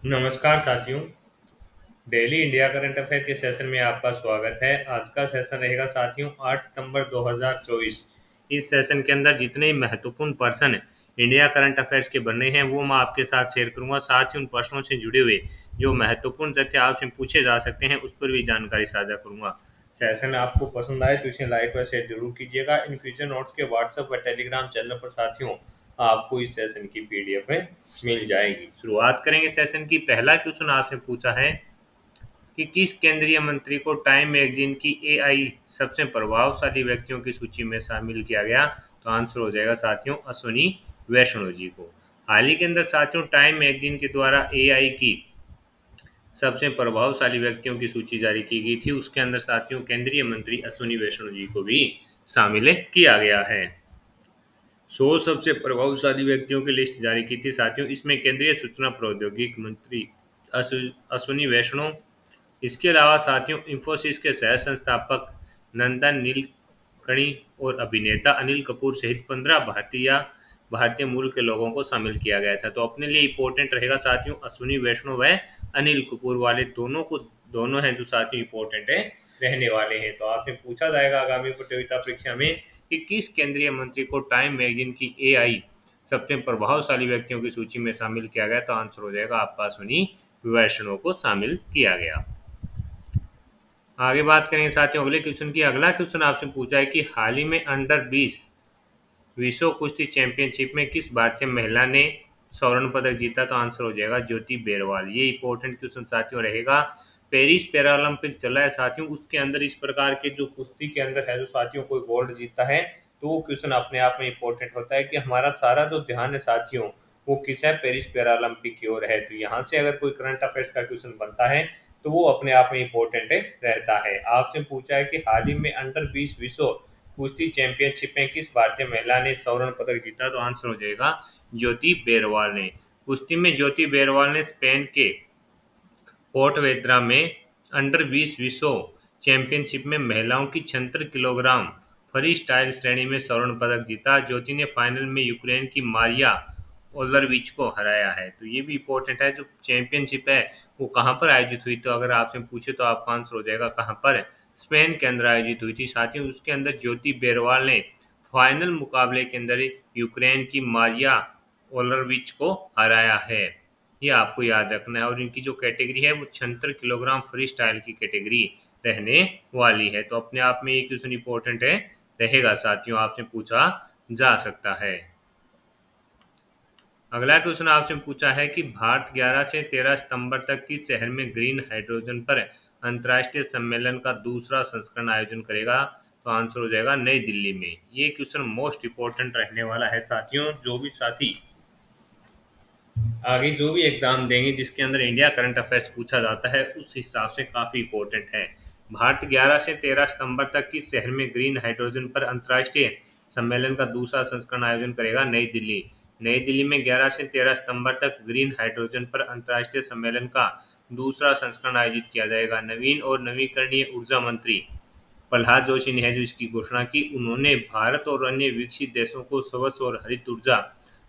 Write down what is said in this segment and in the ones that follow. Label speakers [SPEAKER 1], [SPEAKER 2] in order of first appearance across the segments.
[SPEAKER 1] नमस्कार साथियों। Daily India current affair के सेशन में आपका स्वागत है। आज का सेशन रहेगा साथियों 8 सितंबर 2024। इस सेशन के अंदर जितने महत्वपूर्ण पर्सन इंडिया करंट अफेयर्स के बने हैं वो मैं आपके साथ शेयर करूंगा। साथ ही उन पर्सनों से जुड़े हुए जो महत्वपूर्ण तथ्य आपसे पूछे जा सकते हैं उस पर भी जानकारी साझा करूंगा। सेशन आपको पसंद आए तो इसे लाइक व शेयर जरूर कीजिएगा। इन फ्यूचर नोट्स के व्हाट्सएप व टेलीग्राम चैनल पर साथियों आपको इस सेशन की पीडीएफ में मिल जाएगी। शुरुआत करेंगे सेशन की। पहला क्वेश्चन आपसे पूछा है कि किस केंद्रीय मंत्री को टाइम मैगजीन की एआई सबसे प्रभावशाली व्यक्तियों की सूची में शामिल किया गया? तो आंसर हो जाएगा साथियों अश्विनी वैष्णव जी को। हाल ही के अंदर साथियों टाइम मैगजीन के द्वारा एआई की सबसे प्रभावशाली व्यक्तियों की सूची जारी की गई थी। उसके अंदर साथियों केंद्रीय मंत्री अश्विनी वैष्णव जी को भी शामिल किया गया है। 100 सबसे प्रभावशाली व्यक्तियों की लिस्ट जारी की थी साथियों। इसमें केंद्रीय सूचना प्रौद्योगिकी मंत्री अश्विनी वैष्णव, इसके अलावा साथियों इंफोसिस के सह संस्थापक नंदन नीलकणी और अभिनेता अनिल कपूर सहित 15 भारतीय मूल के लोगों को शामिल किया गया था। तो अपने लिए इंपॉर्टेंट रहेगा साथियों अश्विनी वैष्णव व अनिल कपूर वाले दोनों हैं जो साथियों इंपॉर्टेंट है रहने वाले हैं। तो आपसे पूछा जाएगा आगामी प्रतियोगिता परीक्षा में कि किस केंद्रीय मंत्री को टाइम मैगजीन की एआई सबसे प्रभावशाली व्यक्तियों की सूची में शामिल किया गया? तो आंसर हो जाएगा आपका अश्विनी वैष्णव को शामिल किया गया। आगे बात करेंगे साथियों अगले क्वेश्चन की। अगला क्वेश्चन आपसे पूछा है कि हाल ही में अंडर 20 विश्व कुश्ती चैंपियनशिप में किस भारतीय महिला ने स्वर्ण पदक जीता? तो आंसर हो जाएगा ज्योति बेरवाल। ये इंपॉर्टेंट क्वेश्चन साथियों रहेगा। पेरिस पैरालंपिक चला है साथियों, उसके अंदर इस प्रकार के जो कुश्ती के अंदर है जो साथियों कोई गोल्ड जीतता है तो वो क्वेश्चन अपने आप में इंपॉर्टेंट होता है कि हमारा सारा जो ध्यान है साथियों वो किस है, पेरिस पैरालंपिक की ओर है। तो यहाँ से अगर कोई करंट अफेयर्स का क्वेश्चन बनता है तो वो अपने आप में इंपॉर्टेंट रहता है। आपसे पूछा है कि हाल ही में अंडर 20 विश्व कुश्ती चैंपियनशिप में किस भारतीय महिला ने स्वर्ण पदक जीता? तो आंसर हो जाएगा ज्योति बेरवाल ने। कुश्ती में ज्योति बेरवाल ने स्पेन के पोर्टवेद्रा में अंडर 20 विश्व चैंपियनशिप में महिलाओं की 76 किलोग्राम फ्री स्टाइल श्रेणी में स्वर्ण पदक जीता। ज्योति ने फाइनल में यूक्रेन की मारिया ओलरविच को हराया है। तो ये भी इंपॉर्टेंट है। जो चैंपियनशिप है वो कहाँ पर आयोजित हुई? तो अगर आपसे पूछे तो आपका आंसर हो जाएगा कहाँ पर, स्पेन के अंदर आयोजित हुई थी साथियों। उसके अंदर ज्योति बेरवाल ने फाइनल मुकाबले के अंदर यूक्रेन की मारिया ओलरविच को हराया है। ये आपको याद रखना है। और इनकी जो कैटेगरी है वो 76 किलोग्राम फ्री स्टाइल की कैटेगरी रहने वाली है। तो अपने आप में ये क्वेश्चन इंपॉर्टेंट है रहेगा साथियों, आपसे पूछा जा सकता है। अगला क्वेश्चन आपसे पूछा है कि भारत 11 से 13 सितंबर तक किस शहर में ग्रीन हाइड्रोजन पर अंतर्राष्ट्रीय सम्मेलन का दूसरा संस्करण आयोजन करेगा? तो आंसर हो जाएगा नई दिल्ली में। ये क्वेश्चन मोस्ट इंपॉर्टेंट रहने वाला है साथियों। जो भी साथी आगे जो भी एग्जाम देंगे जिसके अंदर इंडिया करंट अफेयर्स पूछा जाता है उस हिसाब से काफी इंपॉर्टेंट है। भारत 11 से 13 सितंबर तक किस शहर में ग्रीन हाइड्रोजन पर अंतर्राष्ट्रीय सम्मेलन का दूसरा संस्करण आयोजन करेगा? नई दिल्ली। नई दिल्ली में 11 से 13 सितंबर तक ग्रीन हाइड्रोजन पर अंतर्राष्ट्रीय सम्मेलन का दूसरा संस्करण आयोजित किया जाएगा। नवीन और नवीकरणीय ऊर्जा मंत्री प्रहलाद जोशी ने जो इसकी घोषणा की, उन्होंने भारत और अन्य विकसित देशों को स्वच्छ और हरित ऊर्जा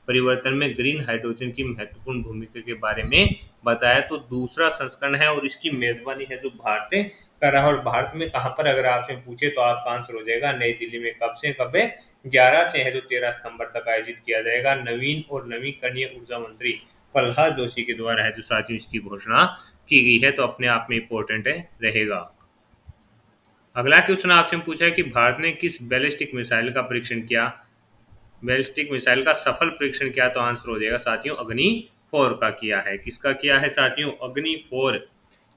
[SPEAKER 1] परिवर्तन में ग्रीन हाइड्रोजन की महत्वपूर्ण भूमिका के बारे में बताया। तो दूसरा संस्करण है और इसकी मेजबानी है जो भारत कर रहा है। और भारत में कहाँ पर अगर आपसे पूछे तो आपका आंसर हो जाएगा नई दिल्ली में। कब से कब है? 11 से है जो 13 सितंबर तक आयोजित किया जाएगा। नवीन और नवीकरणीय ऊर्जा मंत्री प्रहलाद जोशी के द्वारा है जो साथियों इसकी घोषणा की गई है। तो अपने आप में इंपॉर्टेंट रहेगा। अगला क्वेश्चन आपसे पूछा है कि भारत ने किस बैलिस्टिक मिसाइल का परीक्षण किया? बैलिस्टिक मिसाइल का सफल परीक्षण किया? तो आंसर हो जाएगा साथियों अग्नि 4 का किया है। किसका किया है साथियों? अग्नि 4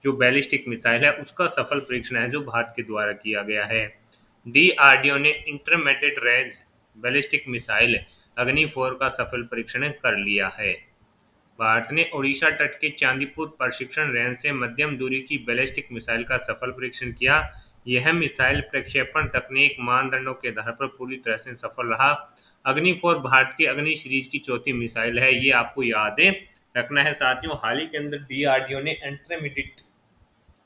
[SPEAKER 1] जो बैलिस्टिक मिसाइल है उसका सफल परीक्षण है जो भारत के द्वारा किया गया है। डीआरडीओ ने इंटरमीडिएट रेंज बैलिस्टिक मिसाइल अग्नि 4 का सफल परीक्षण कर लिया है। भारत ने ओडिशा तट के चांदीपुर प्रशिक्षण रेंज से मध्यम दूरी की बैलिस्टिक मिसाइल का सफल परीक्षण किया। यह मिसाइल प्रक्षेपण तकनीक मानदंडों के आधार पर पूरी तरह से सफल रहा। अग्नि 4 भारत की अग्नि सीरीज की चौथी मिसाइल है। ये आपको याद रखना है साथियों। हाल ही के अंदर डीआरडीओ ने इंटरमीडिएट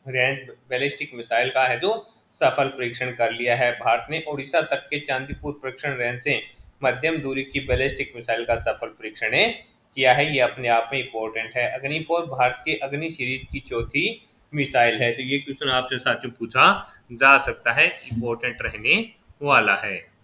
[SPEAKER 1] रेंज बैलिस्टिक मिसाइल का है जो सफल परीक्षण कर लिया है। भारत ने ओडिशा तक के चांदीपुर परीक्षण रेंज से मध्यम दूरी की बैलिस्टिक मिसाइल का सफल परीक्षण किया है, ये अपने आप में इम्पोर्टेंट है। अग्नि-4 भारत के अग्नि सीरीज की चौथी मिसाइल है। तो ये क्वेश्चन आपसे साथियों पूछा जा सकता है, इम्पोर्टेंट रहने वाला है।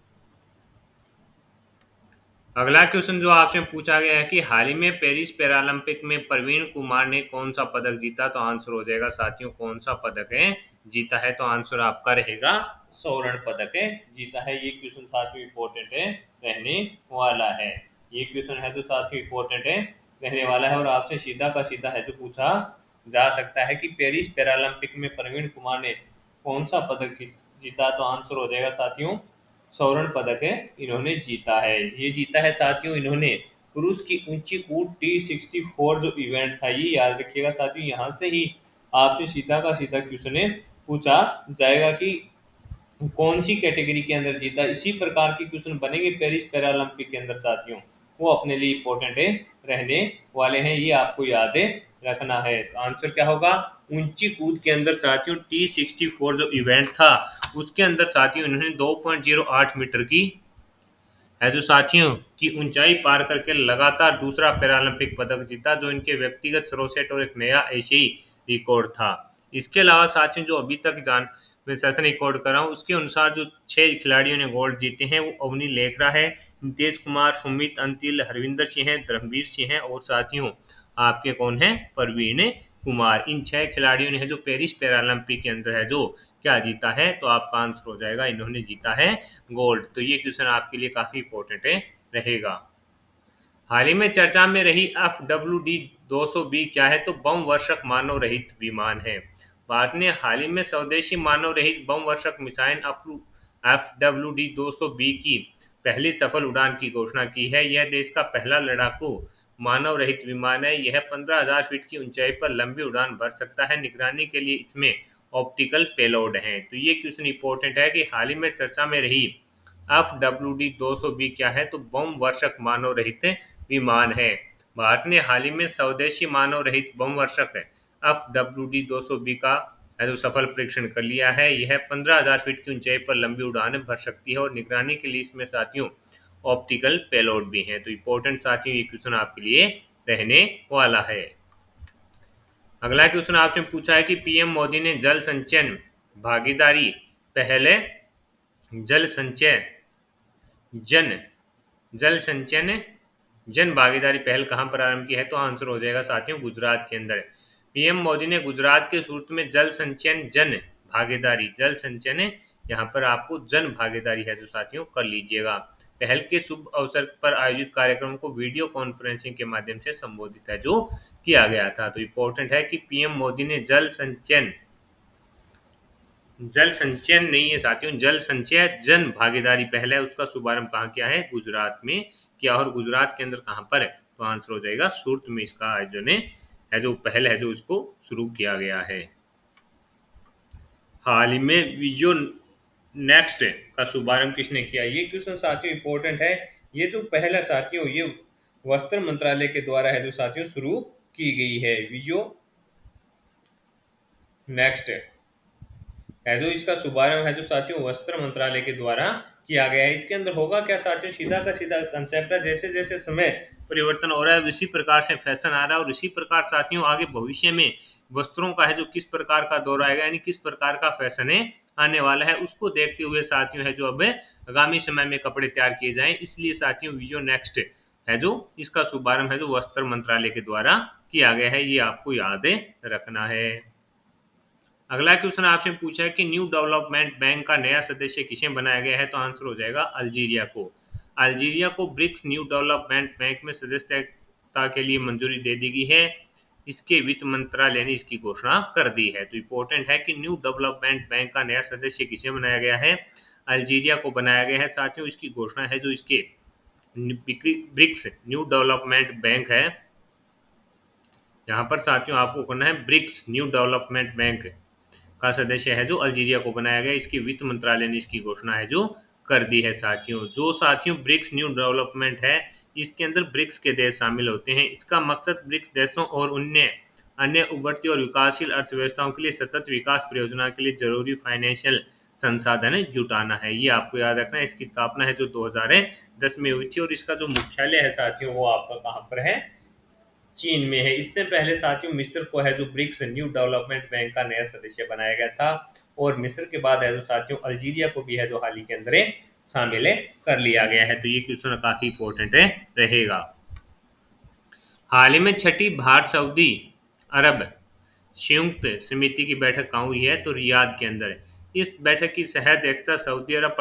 [SPEAKER 1] अगला क्वेश्चन जो आपसे पूछा गया है कि हाल ही में पेरिस पैरालंपिक में प्रवीण कुमार ने कौन सा पदक जीता, तो आंसर हो जाएगा साथियों कौन सा पदक है जीता है, तो आंसर आपका रहेगा स्वर्ण पदक है जीता है। ये क्वेश्चन साथियों इंपॉर्टेंट है रहने वाला है। ये क्वेश्चन है जो साथियों इंपॉर्टेंट है रहने वाला है और आपसे सीधा का सीधा है जो पूछा जा सकता है कि पेरिस पैरालंपिक में प्रवीण कुमार ने कौन सा पदक जीता, तो आंसर हो जाएगा साथियों स्वर्ण पदक है इन्होंने जीता है। ये जीता है साथियों इन्होंने पुरुष की ऊंची कूद T64 जो इवेंट था, ये याद रखिएगा साथियों, यहाँ से ही आपसे सीधा का सीधा क्वेश्चन पूछा जाएगा कि कौन सी कैटेगरी के अंदर जीता। इसी प्रकार के क्वेश्चन बनेंगे पेरिस पैरालंपिक के अंदर साथियों, वो अपने लिए इंपॉर्टेंट है रहने वाले हैं, ये आपको याद रखना है। तो आंसर क्या होगा, ऊंची कूद के अंदर साथियों T64 जो इवेंट था उसके अंदर साथियों इन्होंने 2.08 मीटर की है जो साथियों की ऊंचाई पार करके लगातार दूसरा पैरालंपिक पदक जीता, जो इनके व्यक्तिगत सर्वश्रेष्ठ और एक नया एशियाई रिकॉर्ड था। इसके अलावा साथियों जो अभी तक मैं सेशन रिकॉर्ड कर रहा हूँ उसके अनुसार जो 6 खिलाड़ियों ने गोल्ड जीते हैं वो अवनी लेखरा है, नितेश कुमार, सुमित अंतिल, हरविंदर सिंह है, धर्मवीर सिंह है और साथियों आपके कौन है प्रवीण कुमार। इन 6 खिलाड़ियों ने जो पेरिस पैरालंपिक के अंदर है जो क्या जीता है, तो आपका आंसर हो जाएगा इन्होंने जीता है गोल्ड। तो ये क्वेश्चन आपके लिए काफी इंपॉर्टेंट रहेगा। हाल ही में चर्चा में रही FWD 200B क्या है, तो बम वर्षक मानव रहित विमान है। भारत ने हाल ही में स्वदेशी मानव रहित बम वर्षक मिसाइल FWD 200B की पहली सफल उड़ान की घोषणा की है। यह देश का पहला लड़ाकू मानव रहित विमान है। यह 15,000 फीट की ऊंचाई पर लंबी उड़ान भर सकता है। निगरानी के लिए इसमें ऑप्टिकल पेलोड है। तो ये क्वेश्चन इंपॉर्टेंट है कि हाल ही में चर्चा में रही FWD 200B क्या है, तो बम वर्षक मानव रहित विमान है। भारत ने हाल ही में स्वदेशी मानव रहित बम वर्षक FWD 200B का जो सफल परीक्षण कर लिया है। यह 15,000 फीट की ऊंचाई पर लंबी उड़ान भर सकती है और निगरानी के लिए इसमें साथियों ऑप्टिकल पेलोड भी है। तो इंपॉर्टेंट साथियों ये क्वेश्चन आपके लिए रहने वाला है। अगला क्वेश्चन आपसे पूछा है कि पीएम मोदी ने जल संचयन भागीदारी पहले जल संचयन जन भागीदारी पहल कहां प्रारंभ की है, तो आंसर हो जाएगा साथियों गुजरात के अंदर। पीएम मोदी ने गुजरात के सूरत में जल संचयन जल संचयन यहाँ पर आपको जन भागीदारी है जो साथियों कर लीजिएगा। पहल के शुभ अवसर पर आयोजित कार्यक्रम को वीडियो कॉन्फ्रेंसिंग के माध्यम से संबोधित है जो किया गया था। तो इंपॉर्टेंट है कि पीएम मोदी ने जल संचयन नहीं है साथियों, जल संचय जन भागीदारी पहल है उसका शुभारंभ कहाँ किया है, गुजरात में किया। और गुजरात के अंदर कहाँ पर है, तो आंसर हो जाएगा सूरत में इसका आयोजन है जो पहल है जो इसको शुरू किया गया है। हाल ही में विजो नेक्स्ट का शुभारंभ किसने किया, ये क्वेश्चन साथियों इंपॉर्टेंट है। ये जो पहल है साथियों ये वस्त्र मंत्रालय के द्वारा है जो साथियों शुरू की गई है। विजो नेक्स्ट है जो इसका शुभारंभ है जो साथियों वस्त्र मंत्रालय के द्वारा किया गया है। इसके अंदर होगा क्या साथियों, सीधा का सीधा कंसेप्ट है, जैसे जैसे समय परिवर्तन हो रहा है इसी प्रकार से फैशन आ रहा है और इसी प्रकार साथियों आगे भविष्य में वस्त्रों का है जो किस प्रकार का दौर आएगा यानी किस प्रकार का फैशन आने वाला है उसको देखते हुए साथियों है जो अब आगामी समय में कपड़े तैयार किए जाएं। इसलिए साथियों विजो नेक्स्ट है जो इसका शुभारंभ है जो वस्त्र मंत्रालय के द्वारा किया गया है, ये आपको याद रखना है। अगला क्वेश्चन आपसे पूछा है कि न्यू डेवलपमेंट बैंक का नया सदस्य किसे बनाया गया है, तो आंसर हो जाएगा अल्जीरिया को। अल्जीरिया को ब्रिक्स न्यू डेवलपमेंट बैंक में सदस्यता के लिए मंजूरी दे दी गई है। इसके वित्त मंत्रालय ने इसकी घोषणा कर दी है। तो इंपॉर्टेंट है कि न्यू डेवलपमेंट बैंक का नया सदस्य किसे बनाया गया है, अल्जीरिया को बनाया गया है साथियों। इसकी घोषणा है जो इसके ब्रिक्स न्यू डेवलपमेंट बैंक है, यहाँ पर साथियों आपको करना है ब्रिक्स न्यू डेवलपमेंट बैंक का सदस्य है जो अल्जीरिया को बनाया गया। इसकी वित्त मंत्रालय ने इसकी घोषणा है जो कर दी है साथियों। जो साथियों ब्रिक्स न्यू डेवलपमेंट है इसके अंदर ब्रिक्स के देश शामिल होते हैं। इसका मकसद ब्रिक्स देशों और अन्य उभरती और विकासशील अर्थव्यवस्थाओं के लिए सतत विकास परियोजना के लिए जरूरी फाइनेंशियल संसाधन जुटाना है। ये आपको याद रखना है। इसकी स्थापना है जो 2010 में हुई थी और इसका जो मुख्यालय है साथियों वो आपका कहाँ पर है, चीन में है। इससे पहले साथियों मिस्र को है जो ब्रिक्स न्यू डेवलपमेंट बैंक का नया सदस्य बनाया गया था, और मिस्र के बाद है जो साथियों अल्जीरिया को भी है जो हाल ही के अंदर शामिल कर लिया गया है। तो ये क्वेश्चन काफी इंपॉर्टेंट रहेगा। हाल ही में छठी भारत सऊदी अरब संयुक्त समिति की बैठक कहाँ हुई है? तो रियाद के अंदर। इस बैठक की सह अध्यक्षता सऊदी अरब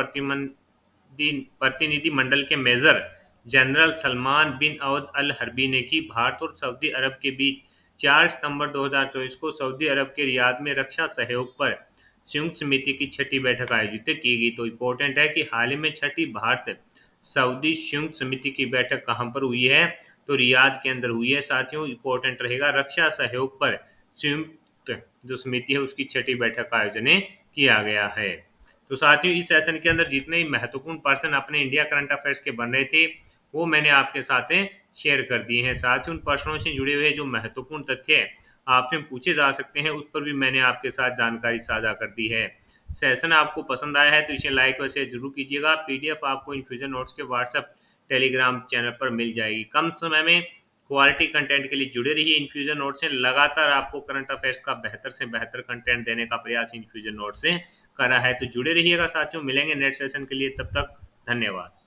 [SPEAKER 1] प्रतिनिधि मंडल के मेजर जनरल सलमान बिन अवद अल हरबी ने की। भारत और सऊदी अरब के बीच 4 सितंबर 2024 को सऊदी अरब के रियाद में रक्षा सहयोग पर संयुक्त समिति की छठी बैठक आयोजित की गई। तो इम्पोर्टेंट है कि हाल ही में छठी भारत सऊदी संयुक्त समिति की बैठक कहाँ पर हुई है? तो रियाद के अंदर हुई है। साथियों इंपॉर्टेंट रहेगा, रक्षा सहयोग पर संयुक्त जो समिति है उसकी छठी बैठक का आयोजन किया गया है। तो साथियों इस सेशन के अंदर जितने ही महत्वपूर्ण पर्सन अपने इंडिया करंट अफेयर्स के बन रहे थे वो मैंने आपके साथ शेयर कर दिए हैं। साथ ही उन पर्सनों से जुड़े हुए जो महत्वपूर्ण तथ्य है आपसे पूछे जा सकते हैं उस पर भी मैंने आपके साथ जानकारी साझा कर दी है। सेशन आपको पसंद आया है तो इसे लाइक व शेयर जरूर कीजिएगा। पीडीएफ आपको इन्फ्यूजन नोट्स के व्हाट्सएप टेलीग्राम चैनल पर मिल जाएगी। कम समय में क्वालिटी कंटेंट के लिए जुड़े रहिए इन्फ्यूजन नोट से। लगातार आपको करंट अफेयर्स का बेहतर से बेहतर कंटेंट देने का प्रयास इन्फ्यूजन नोट से करा है। तो जुड़े रहिएगा साथियों, मिलेंगे नेक्स्ट सेशन के लिए, तब तक धन्यवाद।